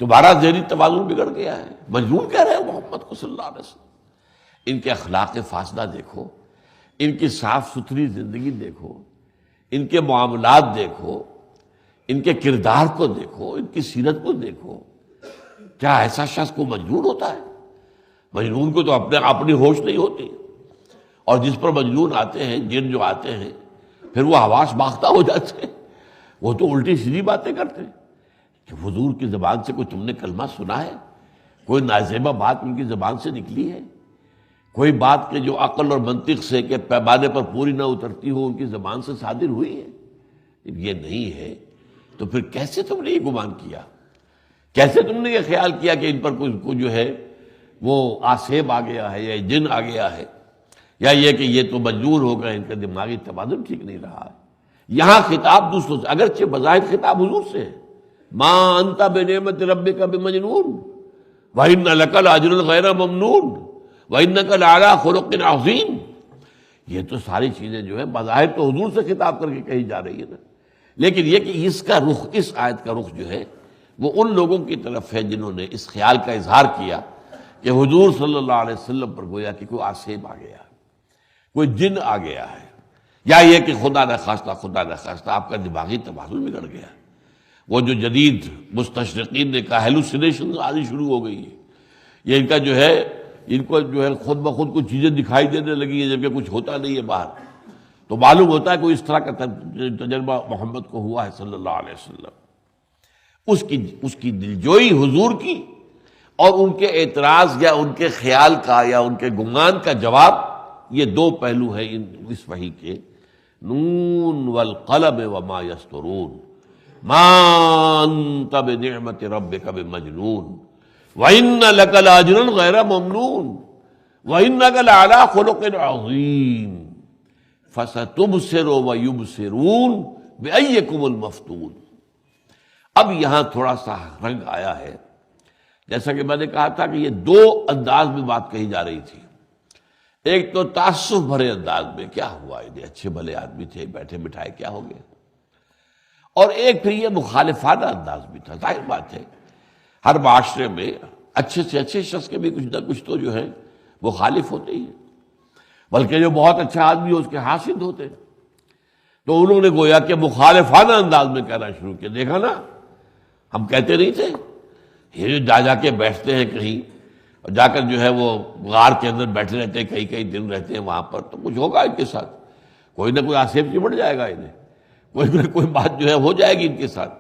تمہارا ذہنی توازن بگڑ گیا ہے. مجنون کہہ رہے ہو محمد کو صلی اللہ علیہ وسلم. ان کے اخلاق فاضلہ دیکھو، ان کی صاف ستھری زندگی دیکھو، ان کے معاملات دیکھو، ان کے کردار کو دیکھو، ان کی سیرت کو دیکھو. کیا ایسا شخص کو مجنون ہوتا ہے؟ مجنون کو تو اپنی ہوش نہیں ہوتی. اور جس پر مجنون آتے ہیں، جن جو آتے ہیں، پھر وہ حواس باختہ ہو جاتے ہیں. وہ تو الٹی سیدھی باتیں کرتے ہیں کہ حضور کی زبان سے کوئی تم نے کلمہ سنا ہے؟ کوئی نازیبہ بات ان کی زبان سے نکلی ہے؟ کوئی بات کہ جو عقل اور منطق سے کہ پیمانے پر پوری نہ اترتی ہو ان کی زبان سے صادر ہوئی ہے؟ یہ نہیں ہے تو پھر کیسے تم نے یہ گمان کیا؟ کیسے تم نے یہ خیال کیا کہ ان پر کوئی جو ہے وہ آسیب آ گیا ہے یا جن آ گیا ہے، یا یہ کہ یہ تو مجبور ہو گئے، ان کا دماغی توازن ٹھیک نہیں رہا ہے؟ یہاں خطاب دوسروں سے، اگرچہ بظاہر خطاب حضور سے ہے، ما انت بنعمت ربک بمجنون وان لک لاجرا غیر ممنون وانک لعلی خلق عظیم. یہ تو ساری چیزیں جو ہے بظاہر تو حضور سے خطاب کر کے کہی جا رہی ہے نا، لیکن یہ کہ اس کا رخ، اس آیت کا رخ جو ہے وہ ان لوگوں کی طرف ہے جنہوں نے اس خیال کا اظہار کیا کہ حضور صلی اللہ علیہ وسلم پر گویا کہ کوئی آسیب آ گیا، کوئی جن آ گیا ہے، یا یہ کہ خدا نخواستہ آپ کا دماغی توازن بگڑ گیا. وہ جو جدید مستشرقین نے کہا ہیلوسینیشن آنی شروع ہو گئی ہے، یہ ان کا جو ہے، ان کو جو ہے خود بخود کچھ چیزیں دکھائی دینے لگی ہیں جبکہ کچھ ہوتا نہیں ہے باہر. تو معلوم ہوتا ہے کوئی اس طرح کا تجربہ محمد کو ہوا ہے صلی اللہ علیہ وسلم. اس کی دلجوئی حضور کی اور ان کے اعتراض یا ان کے خیال کا یا ان کے گمان کا جواب، یہ دو پہلو ہیں اس وحی کے. نون والقلم وما یسطرون ما انت بنعمت ربک بمجنون وَإِنَّ لَكَ لَأَجْرًا غَيْرَ مَمْنُونٍ وَإِنَّكَ لَعَلَىٰ خُلُقٍ عَظِيمٍ فَسَتُبْصِرُ وَيُبْصِرُونَ بِأَيِّكُمُ الْمَفْتُونُ. اب یہاں تھوڑا سا رنگ آیا ہے، جیسا کہ میں نے کہا تھا کہ یہ دو انداز میں بات کہی جا رہی تھی. ایک تو تعصب بھرے انداز میں، کیا ہوا، یہ اچھے بھلے آدمی تھے، بیٹھے بٹھائے کیا ہو گیا. اور ایک پھر یہ مخالفانہ انداز بھی تھا. ظاہر بات ہے ہر معاشرے میں اچھے سے اچھے شخص کے بھی کچھ نہ کچھ تو جو ہے مخالف ہوتے ہی ہیں، بلکہ جو بہت اچھا آدمی ہو اس کے حاسد ہوتے ہیں. تو انہوں نے گویا کہ مخالفانہ انداز میں کہنا شروع کیا. دیکھا نا، ہم کہتے نہیں تھے یہ جو جا کے بیٹھتے ہیں کہیں، اور جا کر جو ہے وہ غار کے اندر بیٹھے رہتے ہیں، کئی دن رہتے ہیں وہاں پر، تو کچھ ہوگا ان کے ساتھ، کوئی نہ کوئی آسیب چمٹ جائے گا انہیں، کوئی نہ کوئی بات جو ہے ہو جائے گی ان کے ساتھ.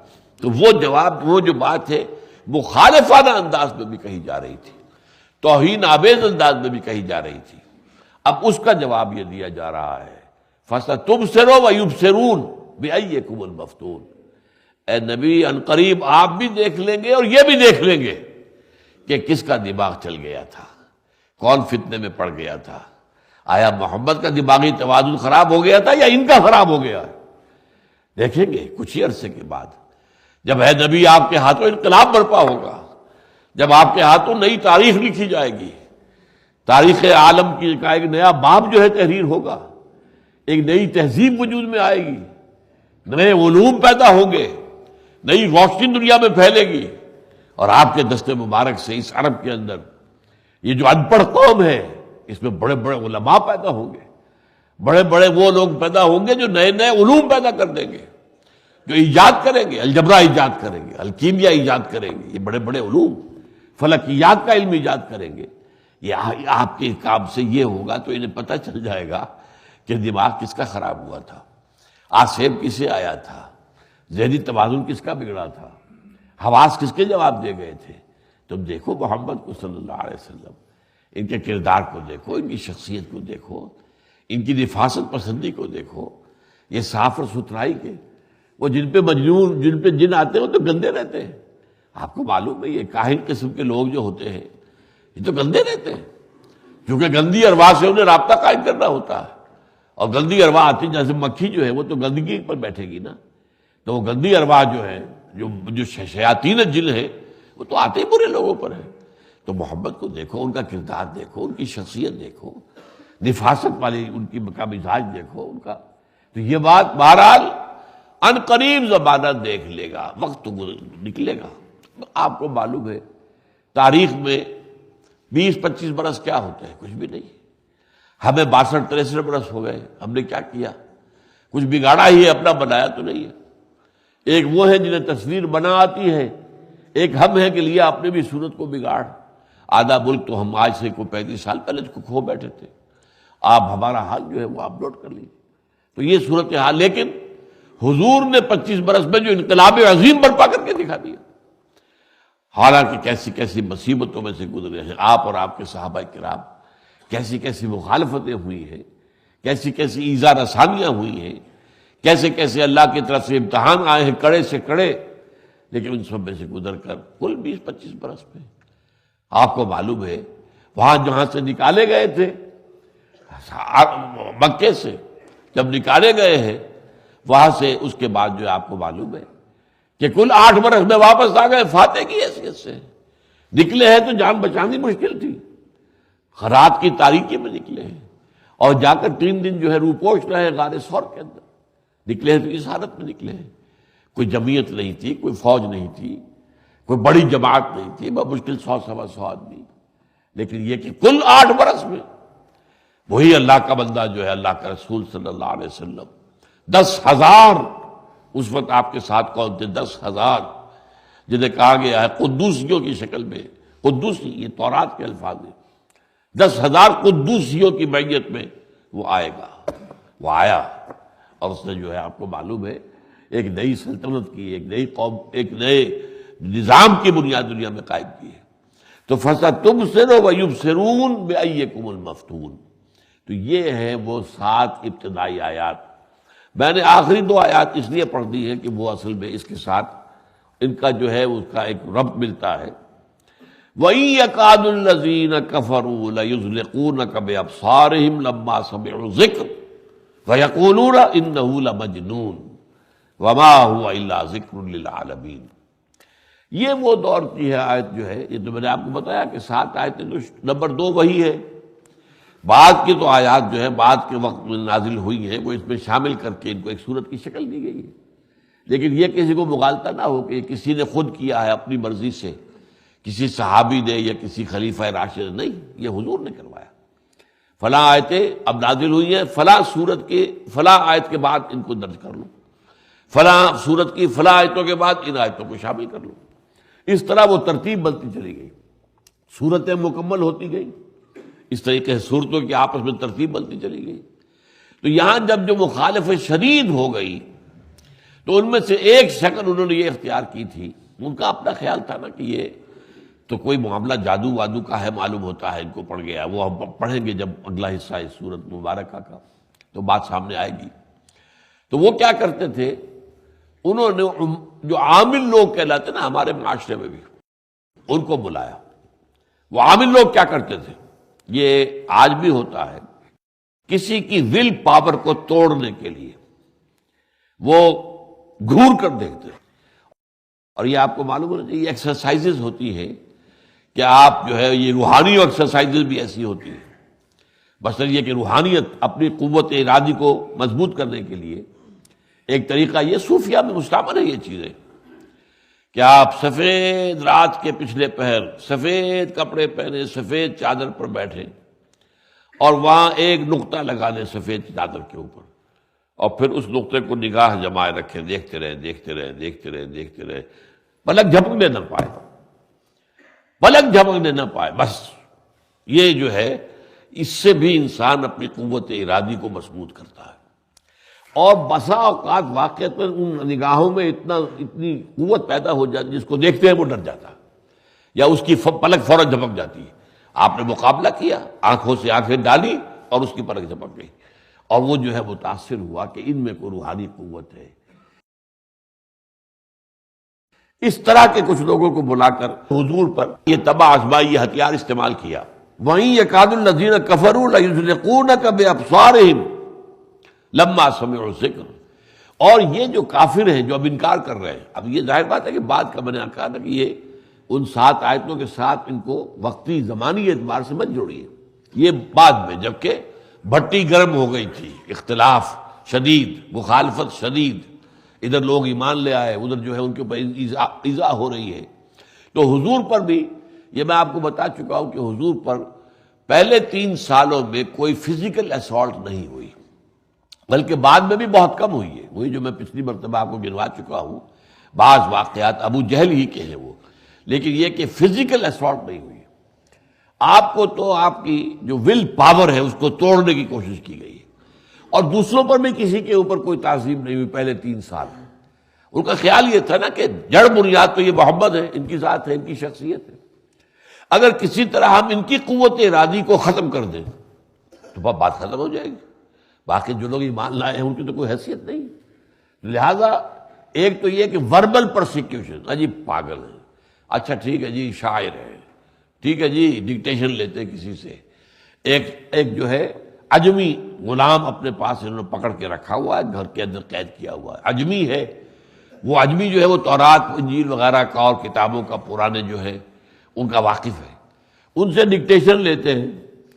تو وہ جواب، وہ جو بات ہے مخالفانہ انداز میں بھی کہی جا رہی تھی، توہین آمیز انداز میں بھی کہی جا رہی تھی. اب اس کا جواب یہ دیا جا رہا ہے فَسَتُبْصِرُ وَيُبْصِرُونَ بِأَيِّكُمُ الْمَفْتُونُ. اے نبی عنقریب آپ بھی دیکھ لیں گے اور یہ بھی دیکھ لیں گے کہ کس کا دماغ چل گیا تھا، کون فتنے میں پڑ گیا تھا. آیا محمد کا دماغی توازن خراب ہو گیا تھا یا ان کا خراب ہو گیا؟ دیکھیں گے کچھ ہی عرصے کے بعد، جب ہے نبی آپ کے ہاتھوں انقلاب برپا ہوگا، جب آپ کے ہاتھوں نئی تاریخ لکھی جائے گی، تاریخ عالم کی کا ایک نیا باب جو ہے تحریر ہوگا، ایک نئی تہذیب وجود میں آئے گی، نئے علوم پیدا ہوں گے، نئی روشنی دنیا میں پھیلے گی، اور آپ کے دست مبارک سے اس عرب کے اندر یہ جو ان پڑھ قوم ہے اس میں بڑے بڑے علماء پیدا ہوں گے، بڑے بڑے وہ لوگ پیدا ہوں گے جو نئے نئے علوم پیدا کر دیں گے، جو ایجاد کریں گے، الجبرا ایجاد کریں گے، الکیمیا ایجاد کریں گے، یہ بڑے بڑے علوم، فلکیات کا علم ایجاد کریں گے. یہ آپ کے کام سے یہ ہوگا تو انہیں پتہ چل جائے گا کہ دماغ کس کا خراب ہوا تھا، آسیب کسے آیا تھا، ذہنی توازن کس کا بگڑا تھا، حواس کس کے جواب دے گئے تھے. تم دیکھو محمد کو صلی اللہ علیہ وسلم، ان کے کردار کو دیکھو، ان کی شخصیت کو دیکھو، ان کی نفاست پسندی کو دیکھو، یہ صاف اور ستھرائی کے. وہ جن پہ مجنون، جن پہ جن آتے ہیں وہ تو گندے رہتے ہیں. آپ کو معلوم ہے یہ کاہن قسم کے لوگ جو ہوتے ہیں یہ تو گندے رہتے ہیں. کیونکہ گندی ارواح سے انہیں رابطہ قائم کرنا ہوتا ہے، اور گندی ارواح آتی جیسے مکھی جو ہے وہ تو گندگی پر بیٹھے گی نا، تو وہ گندی ارواح جو ہے جو شیاطین جن ہے وہ تو آتے ہی برے لوگوں پر ہے۔ تو محمد کو دیکھو، ان کا کردار دیکھو، ان کی شخصیت دیکھو، نفاست والی ان کی کا مزاج دیکھو ان کا، تو یہ بات بہرحال ان قریب زمانہ دیکھ لے گا، وقت نکلے گا۔ آپ کو معلوم ہے تاریخ میں 20-25 برس کیا ہوتے ہیں؟ کچھ بھی نہیں۔ ہمیں 62-63 برس ہو گئے، ہم نے کیا کیا؟ کچھ بگاڑا ہی ہے، اپنا بنایا تو نہیں ہے۔ ایک وہ ہے جنہیں تصویر بنا آتی ہے، ایک ہم ہیں کہ لیا اپنے بھی صورت کو بگاڑ۔ آدھا ملک تو ہم آج سے کوئی 35 سال پہلے کو کھو بیٹھے تھے، آپ ہمارا حال جو ہے وہ آپ نوٹ کر لیجیے۔ تو یہ صورت حال، لیکن حضور نے 25 برس میں جو انقلاب عظیم برپا کر کے دکھا دیا، حالانکہ کیسی کیسی مصیبتوں میں سے گزرے ہیں آپ اور آپ کے صحابہ کرام، کیسی کیسی مخالفتیں ہوئی ہیں، کیسی کیسی ایذا رسانیاں ہوئی ہیں، کیسے کیسے اللہ کی طرف سے امتحان آئے ہیں کڑے سے کڑے، لیکن ان سب میں سے گزر کر کل 20-25 برس میں آپ کو معلوم ہے وہاں جہاں سے نکالے گئے تھے مکے سے، جب نکالے گئے ہیں وہاں سے، اس کے بعد جو آپ کو معلوم ہے کہ کل 8 برس میں واپس آ گئے فاتح کی حیثیت سے۔ نکلے ہیں تو جان بچانی مشکل تھی، رات کی تاریکی میں نکلے ہیں، اور جا کر 3 دن جو ہے روپوش رہے غار ثور کے اندر، نکلے ہیں تو اس حالت میں نکلے ہیں۔ کوئی جمعیت نہیں تھی، کوئی فوج نہیں تھی، کوئی بڑی جماعت نہیں تھی، بمشکل 100-125 آدمی، لیکن یہ کہ کل 8 برس میں وہی اللہ کا بندہ جو ہے، اللہ کا رسول صلی اللہ علیہ وسلم، 10,000 اس وقت آپ کے ساتھ کون تھے؟ 10,000 جنہیں کہا گیا ہے قدوسیوں کی شکل میں، قدوسی یہ تورات کے الفاظ ہیں، 10,000 قدوسیوں کی معیت میں وہ آئے گا۔ وہ آیا اور اس نے جو ہے آپ کو معلوم ہے ایک نئی سلطنت کی، ایک نئی قوم، ایک نئے نظام کی بنیاد دنیا میں قائم کی ہے۔ تو فَسَتُبْصِرُ وَيُبْصِرُونَ بِأَيِّكُمُ الْمَفْتُونُ، تو یہ ہیں وہ 7 ابتدائی آیات۔ میں نے آخری 2 آیات اس لیے پڑھ دی ہیں کہ وہ اصل میں اس کے ساتھ ان کا جو ہے اس کا ایک ربط ملتا ہے۔ وَإِن يَكَادُ الَّذِينَ كَفَرُوا لَيُزْلِقُونَكَ بِأَبْصَارِهِمْ لَمَّا سَمِعُوا الذِّكْرَ وَيَقُولُونَ إِنَّهُ لَمَجْنُونٌ وَمَا هُوَ إِلَّا ذِكْرٌ لِّلْعَالَمِينَ۔ یہ وہ دور کی ہے آیت جو ہے، یہ تو میں نے آپ کو بتایا کہ 7 آیتیں تو نمبر 2 وہی ہے، بعد کی تو آیات جو ہے بعد کے وقت میں نازل ہوئی ہیں، وہ اس میں شامل کر کے ان کو ایک صورت کی شکل دی گئی ہے، لیکن یہ کسی کو مغالطہ نہ ہو کہ یہ کسی نے خود کیا ہے اپنی مرضی سے، کسی صحابی نے یا کسی خلیفہ راشد، نہیں، یہ حضور نے کروایا۔ فلاں آیتیں اب نازل ہوئی ہیں، فلاں سورت کے فلاں آیت کے بعد ان کو درج کر لو، فلاں سورت کی فلاں آیتوں کے بعد ان آیتوں کو شامل کر لو۔ اس طرح وہ ترتیب بنتی چلی گئی، صورتیں مکمل ہوتی گئی، اس طریقے سے صورتوں کی آپس میں ترتیب بنتی چلی گئی۔ تو یہاں جب جو مخالفت شدید ہو گئی تو ان میں سے ایک شکل انہوں نے یہ اختیار کی تھی، ان کا اپنا خیال تھا نا کہ یہ تو کوئی معاملہ جادو وادو کا ہے، معلوم ہوتا ہے ان کو پڑ گیا، وہ ہم پڑھیں گے جب اگلا حصہ اس سورت مبارکہ کا تو بات سامنے آئے گی۔ تو وہ کیا کرتے تھے، انہوں نے جو عامل لوگ کہلاتے نا ہمارے معاشرے میں بھی، ان کو بلایا۔ وہ عامل لوگ کیا کرتے تھے، یہ آج بھی ہوتا ہے، کسی کی ول پاور کو توڑنے کے لیے وہ گھور کر دیکھتے ہیں، اور یہ آپ کو معلوم ہونا چاہیے، یہ ایکسرسائزز ہوتی ہیں کہ آپ جو ہے یہ روحانی ایکسرسائزز بھی ایسی ہوتی ہیں، مثلا یہ کہ روحانیت اپنی قوت ارادی کو مضبوط کرنے کے لیے ایک طریقہ یہ صوفیہ میں مستعمل ہے یہ چیزیں کہ آپ سفید رات کے پچھلے پہر سفید کپڑے پہنے سفید چادر پر بیٹھے اور وہاں ایک نقطہ لگا دیں سفید چادر کے اوپر، اور پھر اس نقطے کو نگاہ جمائے رکھیں، دیکھتے رہے دیکھتے رہے دیکھتے رہے دیکھتے رہے، پلک جھپکنے نہ پائے، پلک جھپکنے نہ پائے، بس یہ جو ہے اس سے بھی انسان اپنی قوت ارادی کو مضبوط کرتا ہے، اور بسا اوقات واقعات میں ان نگاہوں میں اتنی قوت پیدا ہو جاتی جس کو دیکھتے ہیں وہ ڈر جاتا ہے یا اس کی پلک فوراً جھپک جاتی ہے۔ آپ نے مقابلہ کیا، آنکھوں سے آنکھیں ڈالی اور اس کی پلک جھپک گئی، اور وہ جو ہے متاثر ہوا کہ ان میں کوئی روحانی قوت ہے۔ اس طرح کے کچھ لوگوں کو بلا کر حضور پر یہ تباہ آزمائی یہ ہتھیار استعمال کیا۔ وَإِن يَكَادُ الَّذِينَ كَفَرُوا لَيُزْلِقُونَكَ بِأَبْصَارِهِمْ لَمَّا سَمِعُوا الذِّكْرَ۔ اور یہ جو کافر ہیں جو اب انکار کر رہے ہیں، اب یہ ظاہر بات ہے کہ بعد کا میں نے کہا تھا کہ یہ ان 7 آیتوں کے ساتھ ان کو وقتی زمانی اعتبار سے مت جوڑیے، یہ بعد میں جبکہ بھٹی گرم ہو گئی تھی، اختلاف شدید، مخالفت شدید، ادھر لوگ ایمان لے آئے، ادھر جو ہے ان کے اوپر ایذا ہو رہی ہے۔ تو حضور پر بھی یہ میں آپ کو بتا چکا ہوں کہ حضور پر پہلے 3 سالوں میں کوئی فزیکل اسالٹ نہیں ہوئی، بلکہ بعد میں بھی بہت کم ہوئی ہے۔ وہی جو میں پچھلی مرتبہ آپ کو گنوا چکا ہوں، بعض واقعات ابو جہل ہی کے ہیں وہ، لیکن یہ کہ فزیکل اسالٹ نہیں ہوئی۔ آپ کو تو آپ کی جو ول پاور ہے اس کو توڑنے کی کوشش کی گئی ہے، اور دوسروں پر بھی کسی کے اوپر کوئی تعظیم نہیں ہوئی پہلے 3 سال۔ ان کا خیال یہ تھا نا کہ جڑ بنیاد تو یہ محمد ہے، ان کی ذات ہے، ان کی شخصیت ہے، اگر کسی طرح ہم ان کی قوت ارادی کو ختم کر دیں تو بات ختم ہو جائے گی، باقی جو لوگ ایمان لائے ہیں ان کی تو کوئی حیثیت نہیں۔ لہذا ایک تو یہ کہ وربل پرسیکیوشن، جی پاگل ہے، اچھا ٹھیک ہے جی شاعر ہے، ٹھیک ہے جی ڈکٹیشن لیتے کسی سے، ایک جو ہے عجمی غلام اپنے پاس انہوں نے پکڑ کے رکھا ہوا ہے، گھر کے اندر قید کیا ہوا ہے، عجمی ہے وہ، عجمی جو ہے وہ تورات انجیل وغیرہ کا اور کتابوں کا پرانے جو ہے ان کا واقف ہے، ان سے ڈکٹیشن لیتے ہیں،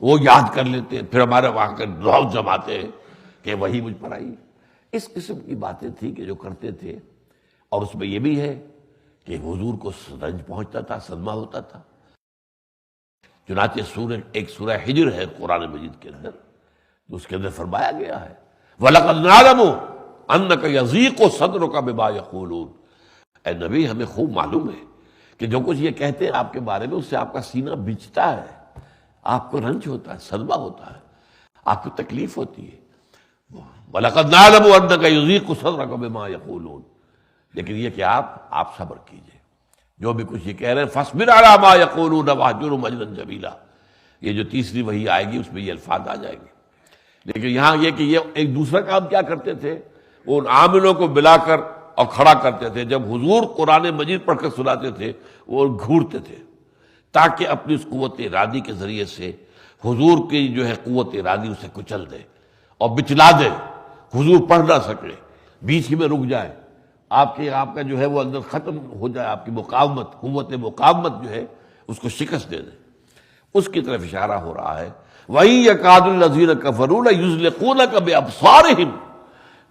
وہ یاد کر لیتے ہیں، پھر ہمارے وہاں کے روح جماتے ہیں کہ وہی مجھ پر آئی۔ اس قسم کی باتیں تھیں کہ جو کرتے تھے، اور اس میں یہ بھی ہے کہ حضور کو رنج پہنچتا تھا، صدمہ ہوتا تھا۔ چنانچہ ایک سورہ ہجر ہے قرآن مجید کے اندر، تو اس کے اندر فرمایا گیا ہے وَلَقَدْ نَعْلَمُ أَنَّكَ يَضِيقُ صَدْرُكَ بِمَا يَقُولُونَ۔ اے نبی ہمیں خوب معلوم ہے کہ جو کچھ یہ کہتے ہیں آپ کے بارے میں، اس سے آپ کا سینہ بچتا ہے، آپ کو رنج ہوتا ہے، صدمہ ہوتا ہے، آپ کو تکلیف ہوتی ہے۔ وَلَقَدْ نَعْلَمُ أَنَّكَ يَضِيقُ صَدْرُكَ بِمَا يَقُولُونَ، لیکن یہ کہ آپ صبر کیجئے، جو بھی کچھ یہ کہہ رہے ہیں فَاصْبِرْ عَلَىٰ مَا يَقُولُونَ وَاهْجُرْهُمْ هَجْرًا جَمِيلًا، یہ جو تیسری وحی آئے گی اس میں یہ الفاظ آ جائیں گے۔ لیکن یہاں یہ کہ یہ ایک دوسرا کام کیا کرتے تھے، وہ ان عاملوں کو بلا کر اور کھڑا کرتے تھے، جب حضور قرآن مجید پڑھ کر سناتے تھے وہ گھورتے تھے، تاکہ اپنی اس قوت ارادی کے ذریعے سے حضور کی جو ہے قوت ارادی اسے کچل دے اور بچلا دے، حضور پڑھ نہ سکے، بیچ ہی میں رک جائے، آپ کا جو ہے وہ اندر ختم ہو جائے، آپ کی مقاومت، قوت مقاومت جو ہے اس کو شکست دے دے۔ اس کی طرف اشارہ ہو رہا ہے وَإِن يَكَادُ الَّذِينَ كَفَرُوا لَيُزْلِقُونَكَ بِأَبْصَارِهِمْ،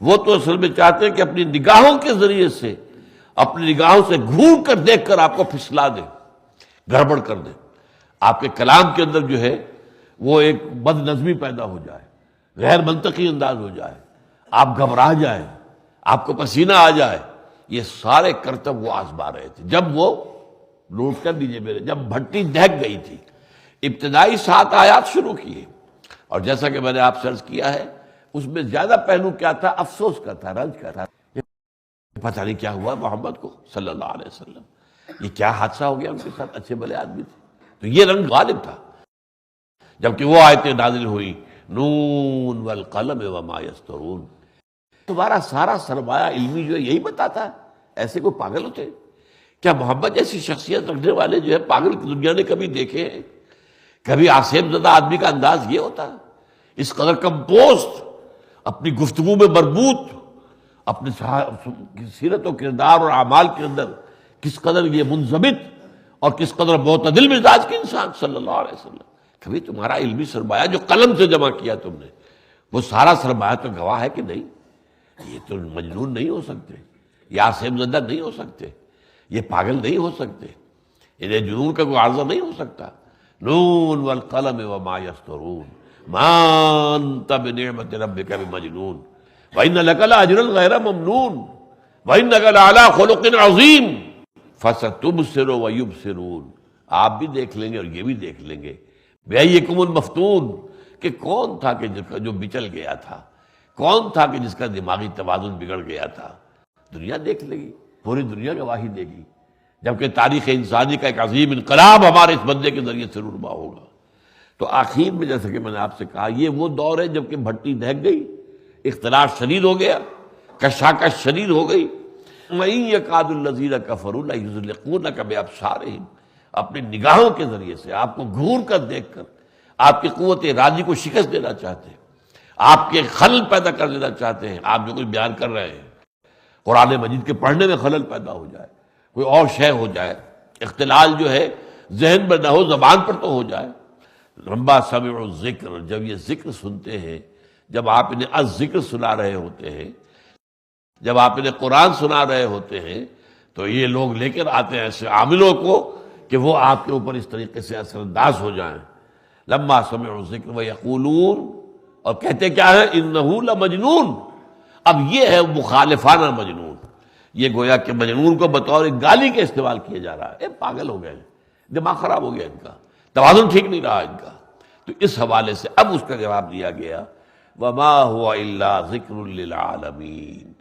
وہ تو اصل میں چاہتے ہیں کہ اپنی نگاہوں کے ذریعے سے، اپنی نگاہوں سے گھور کر دیکھ کر آپ کو پھسلا دیں، گڑبڑ کر دیں، آپ کے کلام کے اندر جو ہے وہ ایک بد نظمی پیدا ہو جائے، غیر منطقی انداز ہو جائے، آپ گھبرا جائیں، آپ کو پسینہ آ جائے۔ یہ سارے کرتب وہ آزما رہے تھے جب وہ، نوٹ کر لیجئے میرے، جب بھٹی دہک گئی تھی، ابتدائی 7 آیات شروع کیے، اور جیسا کہ میں نے آپ سے عرض کیا ہے اس میں زیادہ پہلو کیا تھا، افسوس کا تھا، رنج کا تھا، پتہ نہیں کیا ہوا محمد کو صلی اللہ علیہ وسلم، یہ کیا حادثہ ہو گیا ان کے ساتھ، اچھے بھلے آدمی تھے۔ تو یہ رنگ غالب تھا، جبکہ وہ آیتیں نازل ہوئی نون والقلم وما یسطرون۔ تمہارا سارا سرمایہ علمی جو ہے یہی بتاتا ہے، ایسے کوئی پاگل ہوتے؟ کیا محمد جیسی شخصیت رکھنے والے جو ہے پاگل دنیا نے کبھی دیکھے ہیں؟ کبھی آصف زدہ آدمی کا انداز یہ ہوتا ہے، اس قدر کمپوزڈ، اپنی گفتگو میں مربوط، اپنے سیرت و کردار اور اعمال کے اندر کس قدر یہ منضبط اور کس قدر معتدل مزاج کے انسان صلی اللہ علیہ وسلم۔ کبھی تمہارا علمی سرمایہ جو قلم سے جمع کیا تم نے، وہ سارا سرمایہ تو گواہ ہے کہ نہیں، یہ تو مجنون نہیں ہو سکتے، یہ آصف زدہ نہیں ہو سکتے، یہ پاگل نہیں ہو سکتے، انہیں جنون کا کوئی عارضہ نہیں ہو سکتا۔ نون والقلم وما یسطرون ما انت بنعمت ربک بمجنون وَإِنَّ لَكَ لَأَجْرًا غَيْرَ مَمْنُونٍ وَإِنَّكَ لَعَلَىٰ خُلُقٍ عَظِيمٍ فَسَتُبْصِرُ وَيُبْصِرُونَ، آپ بھی دیکھ لیں گے اور یہ بھی دیکھ لیں گے۔ بِأَيِّكُمُ الْمَفْتُونُ، کہ کون تھا کہ جو بچل گیا تھا، کون تھا کہ جس کا دماغی توازن بگڑ گیا تھا۔ دنیا دیکھ لے گی، پوری دنیا گواہی دے گی، جبکہ تاریخ انسانی کا ایک عظیم انقلاب ہمارے اس بندے کے ذریعے سے رونما ہوگا۔ تو آخر میں جیسا کہ میں نے آپ سے کہا، یہ وہ دور ہے جب کہ بھٹی دہک گئی، اختلاف شدید ہو گیا، کشاکش شدید ہو گئی۔ وَإِن يَكَادُ الَّذِينَ كَفَرُوا لَيُزْلِقُونَكَ بِأَبْصَارِهِمْ، اپنی نگاہوں کے ذریعے سے آپ کو گھور کر دیکھ کر آپ کی قوت ارادی کو شکست دینا چاہتے ہیں، آپ کے خلل پیدا کر دینا چاہتے ہیں۔ آپ جو کچھ بیان کر رہے ہیں، قرآن مجید کے پڑھنے میں خلل پیدا ہو جائے، کوئی اور شے ہو جائے، اختلال جو ہے ذہن میں نہ ہو، زبان پر تو ہو جائے۔ لما سمعوا الذکر، جب یہ ذکر سنتے ہیں، جب آپ انہیں الذکر سنا رہے ہوتے ہیں، جب آپ انہیں قرآن سنا رہے ہوتے ہیں، تو یہ لوگ لے کر آتے ہیں ایسے عاملوں کو کہ وہ آپ کے اوپر اس طریقے سے اثر انداز ہو جائیں۔ لما سمعوا الذکر ویقولون، اور کہتے کیا ہے؟ انہ لمجنون۔ اب یہ ہے مخالفانہ مجنون، یہ گویا کہ مجنون کو بطور ایک گالی کے استعمال کیا جا رہا ہے، اے پاگل ہو گئے، دماغ خراب ہو گیا ان کا، توازن ٹھیک نہیں رہا ان کا۔ تو اس حوالے سے اب اس کا جواب دیا گیا، وما هو الا ذکر للعالمین،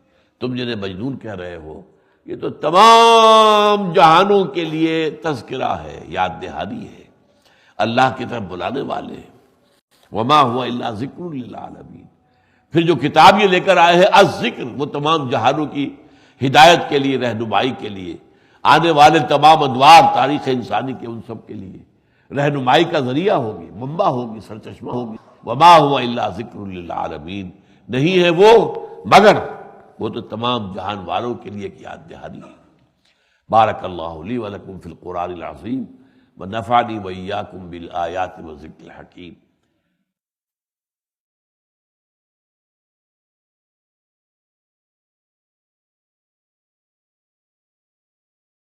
تم جنہیں مجنون کہہ رہے ہو یہ تو تمام جہانوں کے لیے تذکرہ ہے، یاد دہانی ہے، اللہ کی طرف بلانے والے ہیں۔ وما هو الا ذکر للعالمین، پھر جو کتاب یہ لے کر آئے ہیں الذکر، وہ تمام جہانوں کی ہدایت کے لیے، رہنمائی کے لیے، آنے والے تمام ادوار تاریخ انسانی کے ان سب کے لیے رہنمائی کا ذریعہ ہوگی، منبع ہوگی، سرچشمہ ہوگی۔ وما هو الا ذکر للعالمین، نہیں ہے وہ مگر وہ تو تمام جہان والوں کے لیے ایک یاد دہانی ہے۔ بارک اللہ لی ولکم فی القرآن العظیم ونفعنی وإیاکم بالآیات والذکر الحکیم۔